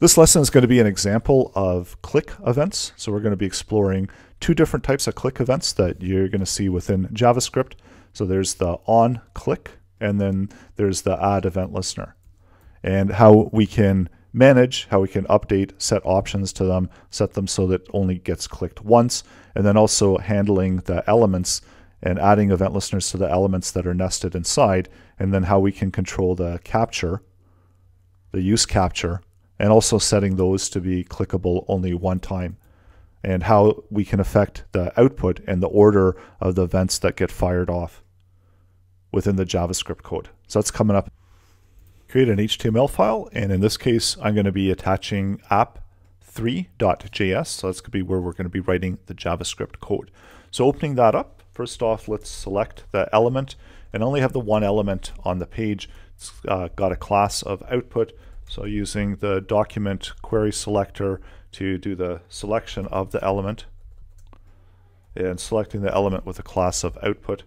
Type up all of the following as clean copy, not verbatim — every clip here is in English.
This lesson is going to be an example of click events. So we're going to be exploring two different types of click events that you're going to see within JavaScript. So there's the onclick, and then there's the AddEventListener. And how we can manage, how we can update, set options to them, set them so that only gets clicked once, and then also handling the elements and adding event listeners to the elements that are nested inside, and then how we can control the capture, the use capture, and also setting those to be clickable only one time, and how we can affect the output and the order of the events that get fired off within the JavaScript code. So that's coming up. Create an HTML file, and in this case I'm going to be attaching app3.js, so that's going to be where we're going to be writing the JavaScript code. So opening that up, first off let's select the element, and only have the one element on the page. It's got a class of output, so using the document query selector to do the selection of the element, and selecting the element with a class of output.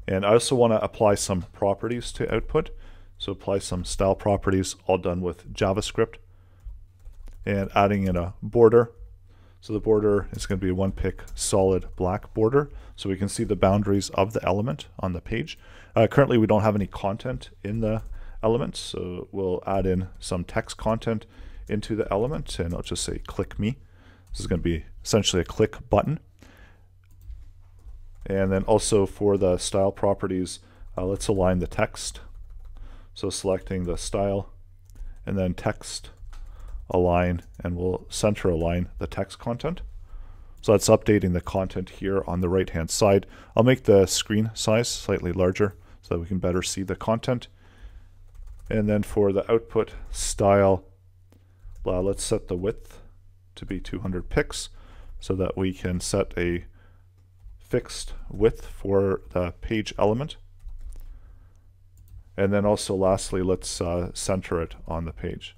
And I also want to apply some properties to output, so apply some style properties, all done with JavaScript, and adding in a border. So the border is going to be a one-pick solid black border, so we can see the boundaries of the element on the page. Currently we don't have any content in the element, so we'll add in some text content into the element, and I'll just say click me. This is going to be essentially a click button. And then also for the style properties, let's align the text. So selecting the style, and then text, align, and we'll center align the text content. So that's updating the content here on the right hand side. I'll make the screen size slightly larger so that we can better see the content. And then for the output style, let's set the width to be 200 pixels so that we can set a fixed width for the page element. And then also lastly, let's center it on the page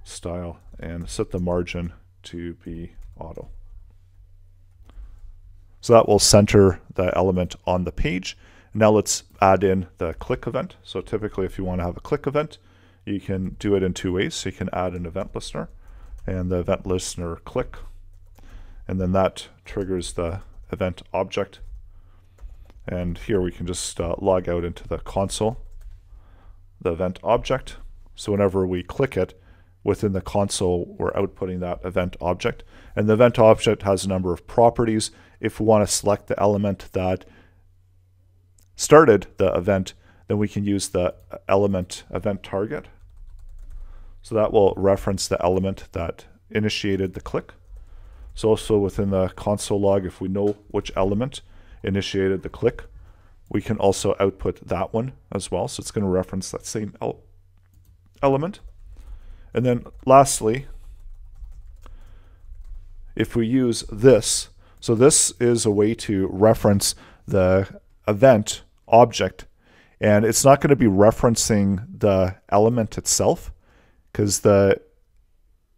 style and set the margin to be auto. So that will center the element on the page. Now let's add in the click event. So typically if you want to have a click event, you can do it in two ways. So you can add an event listener and the event listener click, and then that triggers the event object. And here we can just log out into the console, the event object. So whenever we click it within the console, we're outputting that event object. And the event object has a number of properties. If we want to select the element that started the event, then we can use the element event target. So that will reference the element that initiated the click. So also within the console log, if we know which element initiated the click, we can also output that one as well. So it's going to reference that same element. And then lastly, if we use this, so this is a way to reference the event object, and it's not going to be referencing the element itself, because the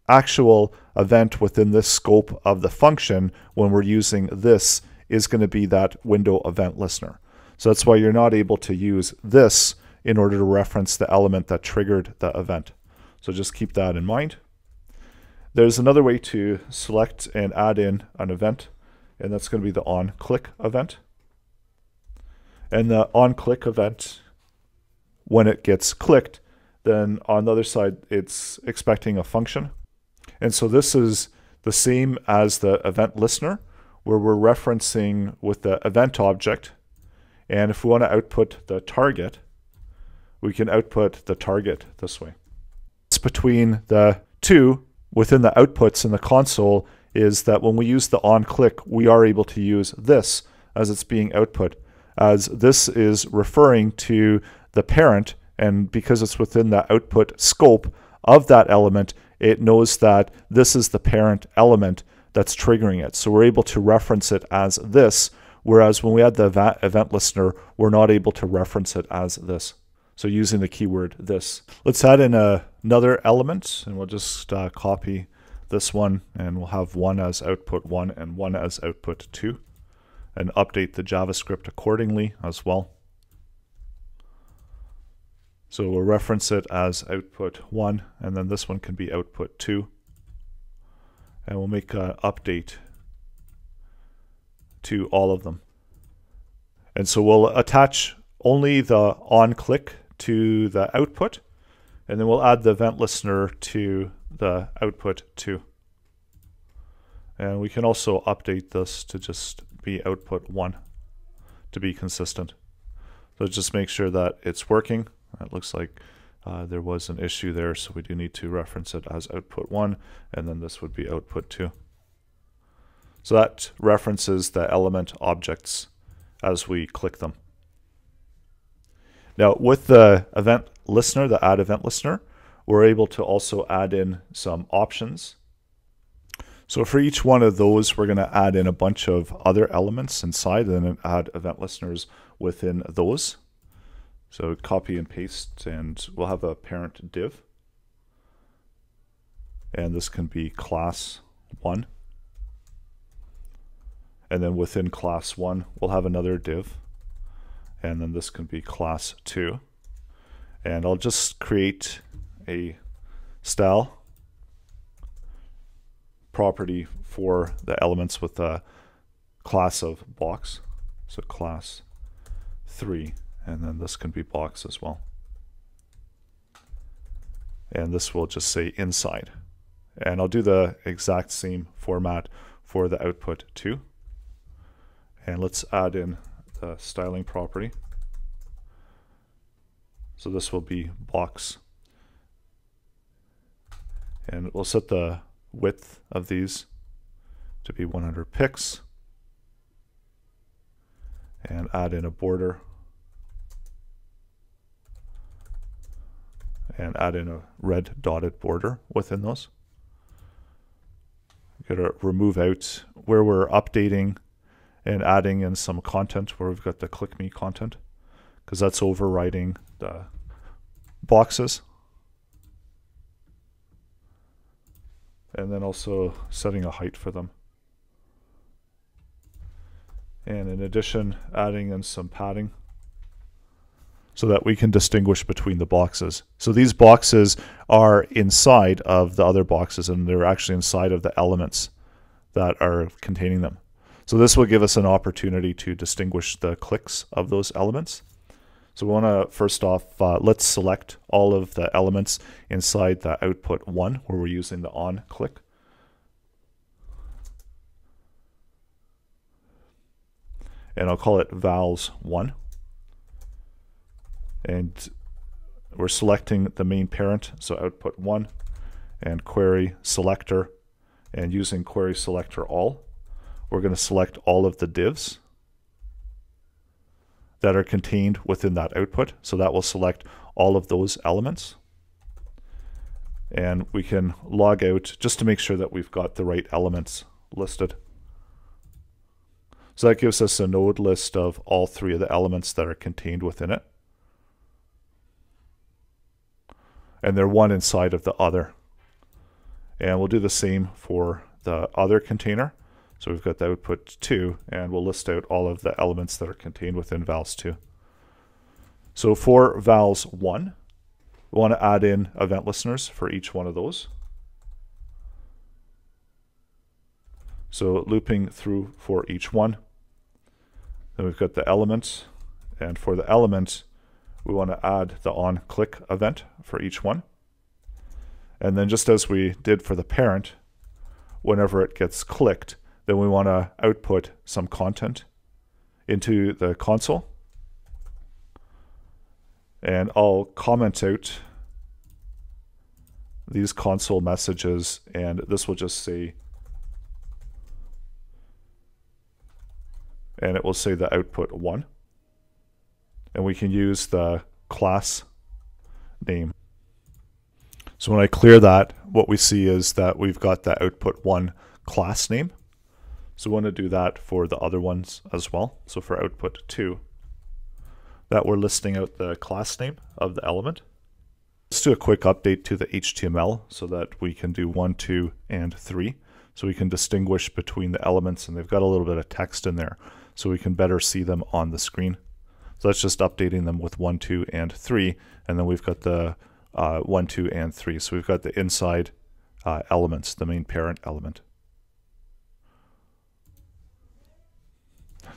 actual event within this scope of the function when we're using this is going to be that window event listener. So that's why you're not able to use this in order to reference the element that triggered the event. So just keep that in mind. There's another way to select and add in an event, and that's going to be the onclick event. And the onclick event, when it gets clicked, then on the other side it's expecting a function. And so this is the same as the event listener, where we're referencing with the event object. And if we want to output the target, we can output the target this way. It's between the two within the outputs in the console is that when we use the onclick, we are able to use this as it's being output, as this is referring to the parent, and because it's within the output scope of that element, it knows that this is the parent element that's triggering it. So we're able to reference it as this, whereas when we add the event listener, we're not able to reference it as this. So using the keyword this. Let's add in another element, and we'll just copy this one, and we'll have one as output 1 and one as output 2, and update the JavaScript accordingly as well. So we'll reference it as output 1, and then this one can be output 2. And we'll make an update to all of them. And so we'll attach only the onclick to the output, and then we'll add the event listener to the output 2. And we can also update this to just be output 1 to be consistent. So just make sure that it's working. It looks like there was an issue there, so we do need to reference it as output 1, and then this would be output 2. So that references the element objects as we click them. Now with the event listener, the add event listener, we're able to also add in some options. So for each one of those, we're going to add in a bunch of other elements inside and then add event listeners within those. So copy and paste, and we'll have a parent div. And this can be class 1. And then within class 1, we'll have another div. And then this can be class 2. And I'll just create a style property for the elements with a class of box. So class 3. And then this can be box as well. And this will just say inside. And I'll do the exact same format for the output 2. And let's add in the styling property. So this will be box. And we'll set the width of these to be 100 pixels. And add in a border. And add in a red dotted border within those. We're going to remove out where we're updating and adding in some content where we've got the click me content, because that's overriding the boxes. And then also setting a height for them. And in addition, adding in some padding so that we can distinguish between the boxes. So these boxes are inside of the other boxes, and they're actually inside of the elements that are containing them. So this will give us an opportunity to distinguish the clicks of those elements. So we want to, first off, let's select all of the elements inside the output 1 where we're using the on click. And I'll call it vals1. And we're selecting the main parent, so output 1, and query selector, and using query selector all, we're going to select all of the divs that are contained within that output. So that will select all of those elements. And we can log out just to make sure that we've got the right elements listed. So that gives us a node list of all 3 of the elements that are contained within it. And they're one inside of the other. And we'll do the same for the other container. So we've got the output 2, and we'll list out all of the elements that are contained within vals2. So for vals1, we want to add in event listeners for each one of those. So looping through for each one. Then we've got the element, and for the element, we want to add the onclick event for each one. And then just as we did for the parent, whenever it gets clicked, then we want to output some content into the console. And I'll comment out these console messages, and this will just say, and it will say the output 1. And we can use the class name. So when I clear that, what we see is that we've got the output 1 class name. So we want to do that for the other ones as well. So for output 2, that we're listing out the class name of the element. Let's do a quick update to the HTML so that we can do 1, 2, and 3. So we can distinguish between the elements, and they've got a little bit of text in there so we can better see them on the screen. So that's just updating them with 1, 2, and 3. And then we've got the 1, 2, and 3. So we've got the inside elements, the main parent element.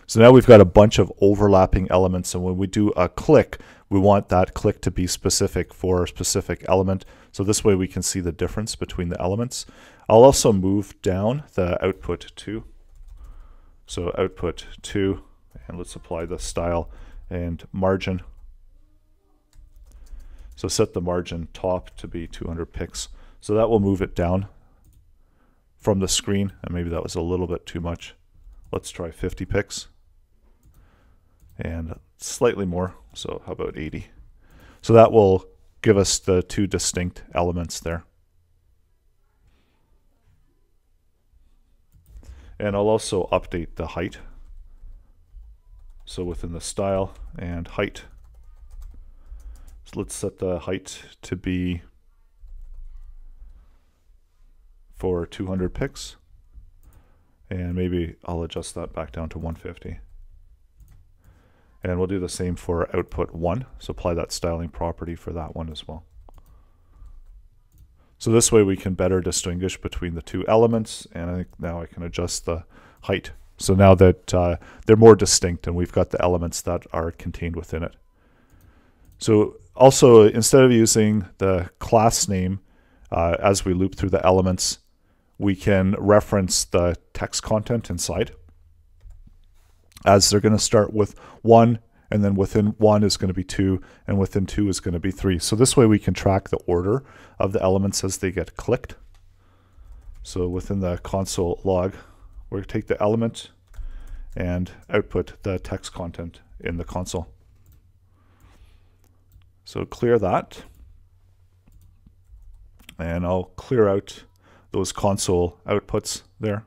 So now we've got a bunch of overlapping elements, and when we do a click, we want that click to be specific for a specific element. So this way we can see the difference between the elements. I'll also move down the output 2. So output 2, and let's apply the style and margin. So set the margin top to be 200 pixels. So that will move it down from the screen, and maybe that was a little bit too much. Let's try 50 pixels. And slightly more, so how about 80? So that will give us the two distinct elements there. And I'll also update the height. So within the style and height, so let's set the height to be for 200 pixels. And maybe I'll adjust that back down to 150. And we'll do the same for output 1. So apply that styling property for that one as well. So this way we can better distinguish between the two elements, and I think now I can adjust the height. So now that they're more distinct and we've got the elements that are contained within it. So also, instead of using the class name as we loop through the elements, we can reference the text content inside, as they're going to start with 1, and then within 1 is going to be 2, and within 2 is going to be 3. So this way we can track the order of the elements as they get clicked. So within the console log, we're going to take the element and output the text content in the console. So clear that, and I'll clear out those console outputs there.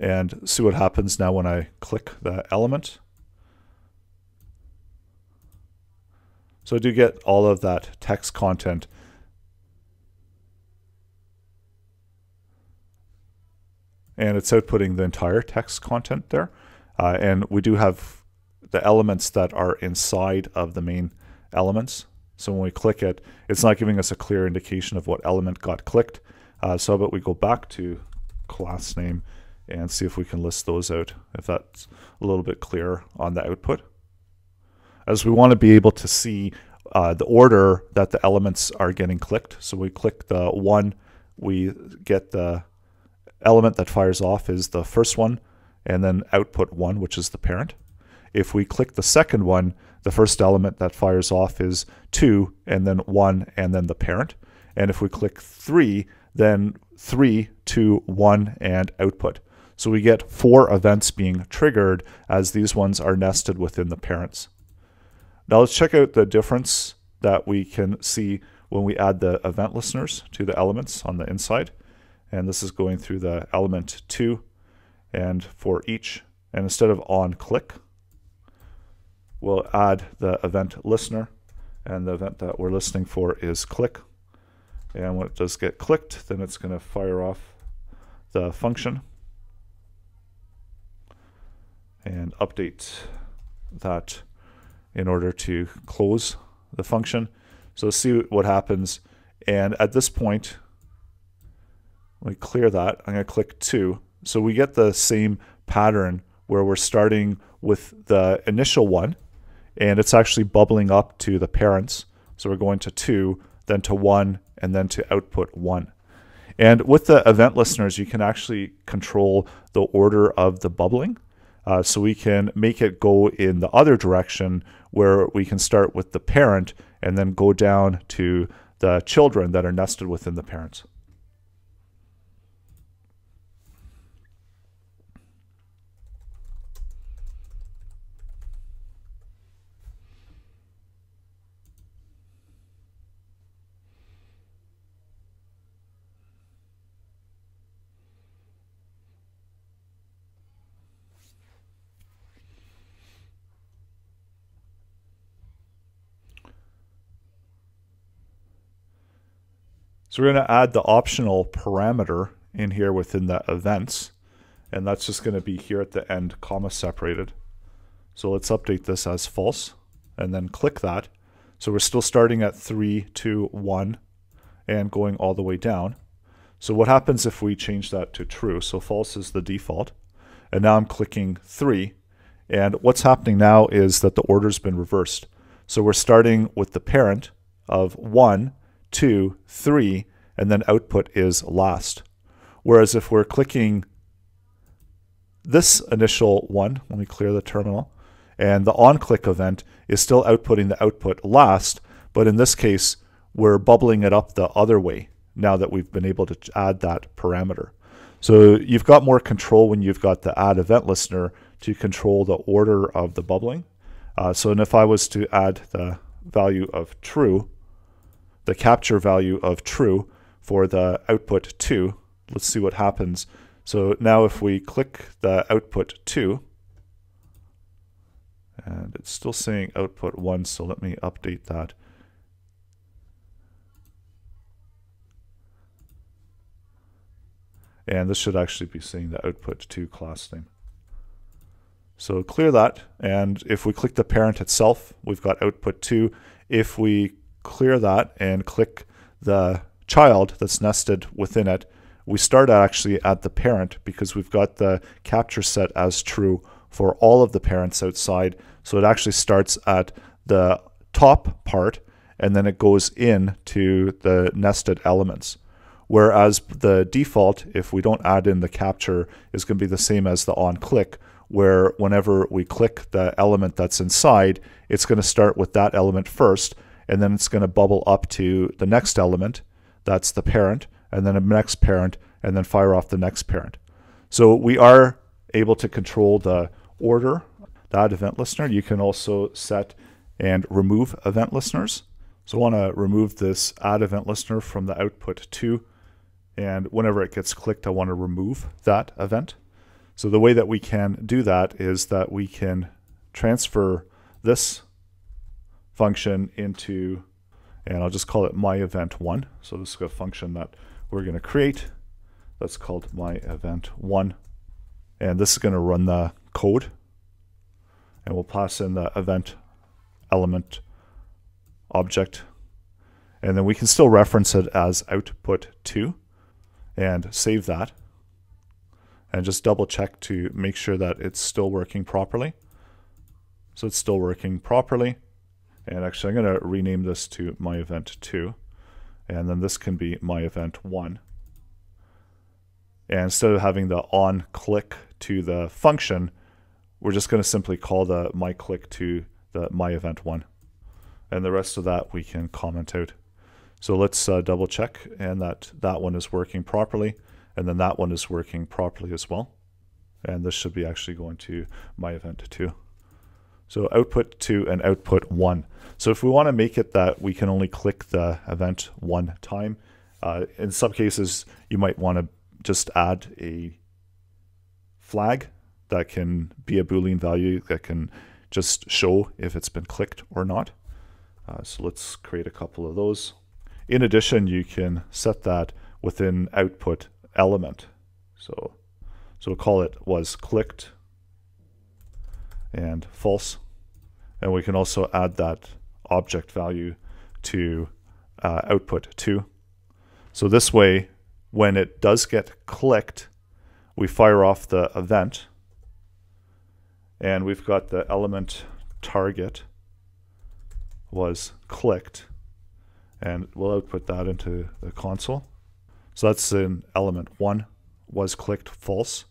And see what happens now when I click the element. So I do get all of that text content. And it's outputting the entire text content there. And we do have the elements that are inside of the main elements. So when we click it, it's not giving us a clear indication of what element got clicked. So how about we go back to class name and see if we can list those out, if that's a little bit clearer on the output. As we want to be able to see the order that the elements are getting clicked. So we click the 1, we get the element that fires off is the first one, and then output 1, which is the parent. If we click the second one, the first element that fires off is 2, and then 1, and then the parent. And if we click 3, then 3, 2, 1, and output. So we get 4 events being triggered as these ones are nested within the parents. Now let's check out the difference that we can see when we add the event listeners to the elements on the inside. And this is going through the element 2 and for each. And instead of onclick, we'll add the event listener, and the event that we're listening for is click. And when it does get clicked, then it's going to fire off the function and update that in order to close the function. So see what happens. And at this point, we clear that. I'm going to click 2. So we get the same pattern where we're starting with the initial one, and it's actually bubbling up to the parents. So we're going to 2, then to 1, and then to output 1. And with the event listeners, you can actually control the order of the bubbling. So we can make it go in the other direction, where we can start with the parent and then go down to the children that are nested within the parents. So we're going to add the optional parameter in here within the events, and that's just going to be here at the end, comma separated. So let's update this as false, and then click that. So we're still starting at 3, 2, 1, and going all the way down. So what happens if we change that to true? So false is the default, and now I'm clicking 3, and what's happening now is that the order's been reversed. So we're starting with the parent of 1, 2, 3, and then output is last. Whereas if we're clicking this initial one, let me clear the terminal, and the onclick event is still outputting the output last, but in this case, we're bubbling it up the other way now that we've been able to add that parameter. So you've got more control when you've got the AddEventListener to control the order of the bubbling. And if I was to add the value of true, the capture value of true for the output 2, let's see what happens. So now if we click the output 2, and it's still saying output 1, so let me update that. And this should actually be saying the output 2 class name. So clear that, and if we click the parent itself, we've got output 2. If we clear that and click the child that's nested within it, we start actually at the parent because we've got the capture set as true for all of the parents outside. So it actually starts at the top part, and then it goes in to the nested elements. Whereas the default, if we don't add in the capture, is going to be the same as the onclick, where whenever we click the element that's inside, it's going to start with that element first, and then it's going to bubble up to the next element, that's the parent, and then the next parent, and then fire off the next parent. So we are able to control the order, the add event listener. You can also set and remove event listeners. So I want to remove this add event listener from the output 2. And whenever it gets clicked, I want to remove that event. So the way that we can do that is that we can transfer this function into, and I'll just call it myEvent1. So this is a function that we're going to create. That's called myEvent1. And this is going to run the code. And we'll pass in the event element object. And then we can still reference it as output 2. And save that, and just double check to make sure that it's still working properly. So it's still working properly, and actually I'm going to rename this to myEvent2, and then this can be myEvent1. And instead of having the onClick to the function, we're just going to simply call the myClick to the myEvent1, and the rest of that we can comment out. So let's double check, and that one is working properly, and then that one is working properly as well. And this should be actually going to myEvent2. So output 2 and output 1. So if we want to make it that we can only click the event one time, in some cases you might want to just add a flag that can be a Boolean value that can just show if it's been clicked or not. So let's create a couple of those. In addition, you can set that within output element. So we'll call it was clicked and false. And we can also add that object value to output 2. So this way, when it does get clicked, we fire off the event, and we've got the element target was clicked, and we'll output that into the console. So that's in element 1, was clicked false.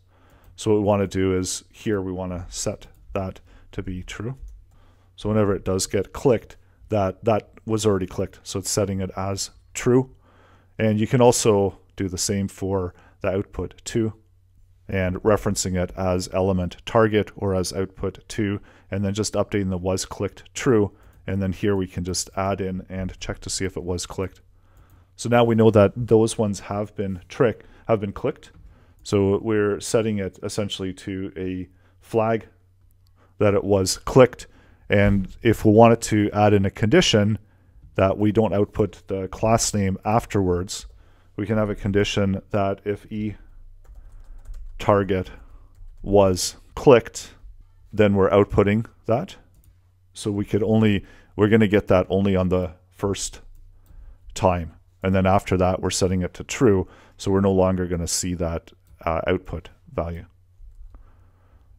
So what we want to do is here we want to set that to be true. So whenever it does get clicked, that was already clicked, so it's setting it as true. And you can also do the same for the output 2 and referencing it as element target or as output 2, and then just updating the was clicked true. And then here we can just add in and check to see if it was clicked. So now we know that those ones have been clicked. So we're setting it essentially to a flag that it was clicked. And if we wanted to add in a condition that we don't output the class name afterwards, we can have a condition that if target was clicked, then we're outputting that. So we're going to get that only on the first time. And then after that, we're setting it to true. So we're no longer going to see that output value.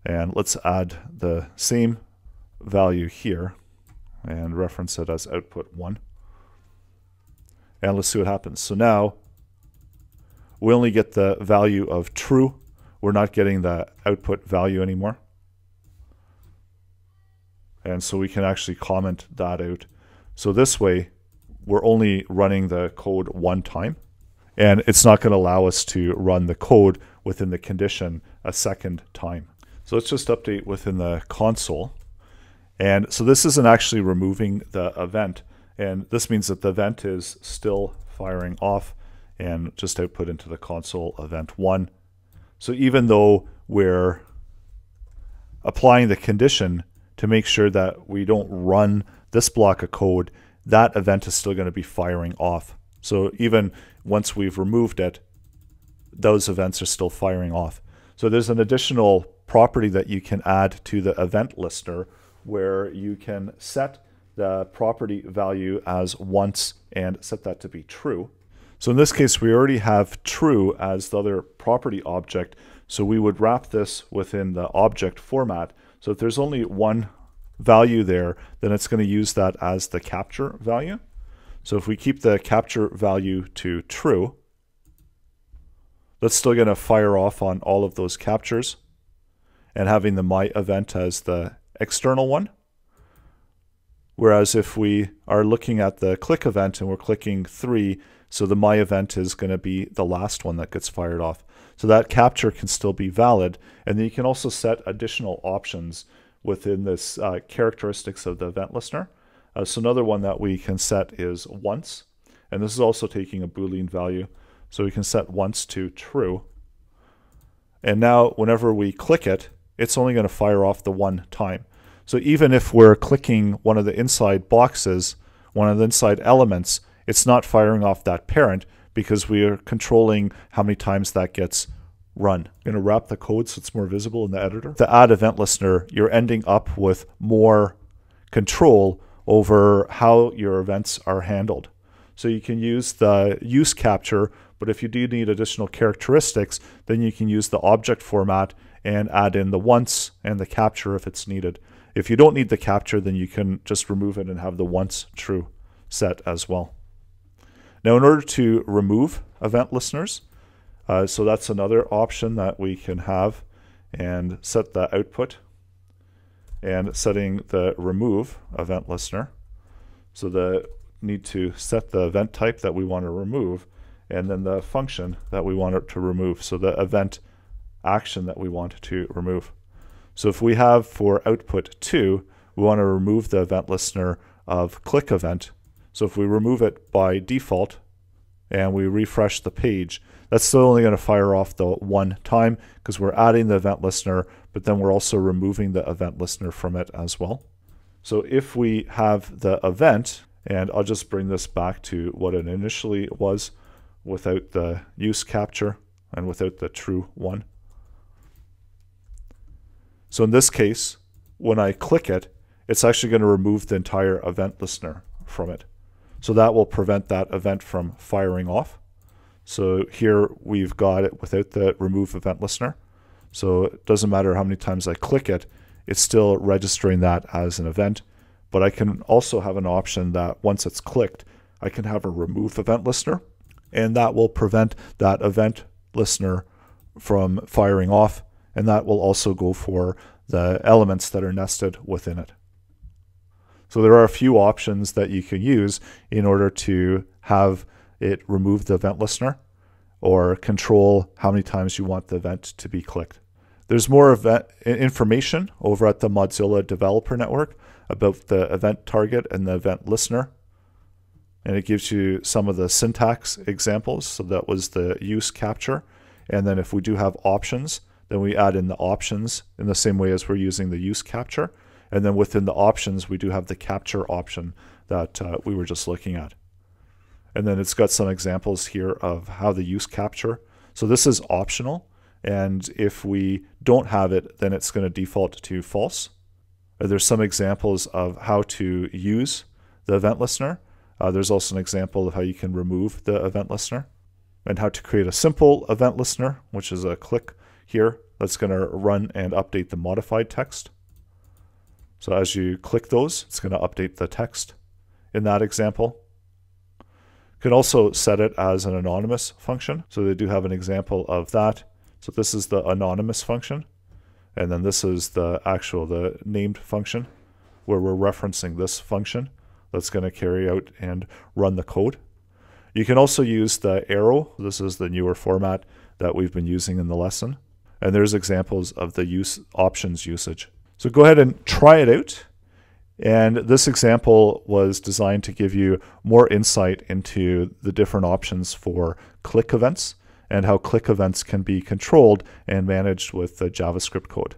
And let's add the same value here and reference it as output 1. And let's see what happens. So now we only get the value of true. We're not getting the output value anymore. And so we can actually comment that out. So this way, we're only running the code one time. And it's not going to allow us to run the code within the condition a second time. So let's just update within the console. And so this isn't actually removing the event. And this means that the event is still firing off and just output into the console event 1. So even though we're applying the condition to make sure that we don't run this block of code, that event is still going to be firing off. So even once we've removed it, those events are still firing off. So there's an additional property that you can add to the event listener where you can set the property value as once and set that to be true. So in this case, we already have true as the other property object. So we would wrap this within the object format. So if there's only one value there, then it's going to use that as the capture value. So if we keep the capture value to true, that's still going to fire off on all of those captures and having the my event as the external one. Whereas if we are looking at the click event and we're clicking 3, so the my event is going to be the last one that gets fired off. So that capture can still be valid. And then you can also set additional options within this characteristics of the event listener. So another one that we can set is once. And this is also taking a Boolean value. So we can set once to true. And now whenever we click it, it's only going to fire off the one time. So even if we're clicking one of the inside boxes, one of the inside elements, it's not firing off that parent because we are controlling how many times that gets run. I'm going to wrap the code so it's more visible in the editor. The add event listener, you're ending up with more control over how your events are handled. So you can use the use capture, but if you do need additional characteristics, then you can use the object format and add in the once and the capture if it's needed. If you don't need the capture, then you can just remove it and have the once true set as well. Now in order to remove event listeners, so that's another option that we can have and set the output and setting the remove event listener. So the need to set the event type that we want to remove and then the function that we want it to remove. So the event action that we want to remove. So if we have for output 2, we want to remove the event listener of click event. So if we remove it by default and we refresh the page, that's still only going to fire off the one time because we're adding the event listener, but then we're also removing the event listener from it as well. So if we have the event, and I'll just bring this back to what it initially was without the use capture and without the true one. So in this case, when I click it, it's actually going to remove the entire event listener from it. So that will prevent that event from firing off. So here we've got it without the remove event listener. So it doesn't matter how many times I click it, it's still registering that as an event. But I can also have an option that once it's clicked, I can have a remove event listener, and that will prevent that event listener from firing off. And that will also go for the elements that are nested within it. So there are a few options that you can use in order to have it remove the event listener or control how many times you want the event to be clicked. There's more event information over at the Mozilla Developer Network about the event target and the event listener. And it gives you some of the syntax examples. So that was the use capture. And then if we do have options, then we add in the options in the same way as we're using the use capture. And then within the options, we do have the capture option that we were just looking at. And then it's got some examples here of how the use capture. So this is optional. And if we don't have it, then it's going to default to false. There's some examples of how to use the event listener. There's also an example of how you can remove the event listener and how to create a simple event listener, which is a click here that's going to run and update the modified text. So as you click those, it's going to update the text in that example. You can also set it as an anonymous function. So they do have an example of that. So this is the anonymous function. And then this is the named function where we're referencing this function that's going to carry out and run the code. You can also use the arrow. This is the newer format that we've been using in the lesson. And there's examples of the options usage. So go ahead and try it out. And this example was designed to give you more insight into the different options for click events and how click events can be controlled and managed with the JavaScript code.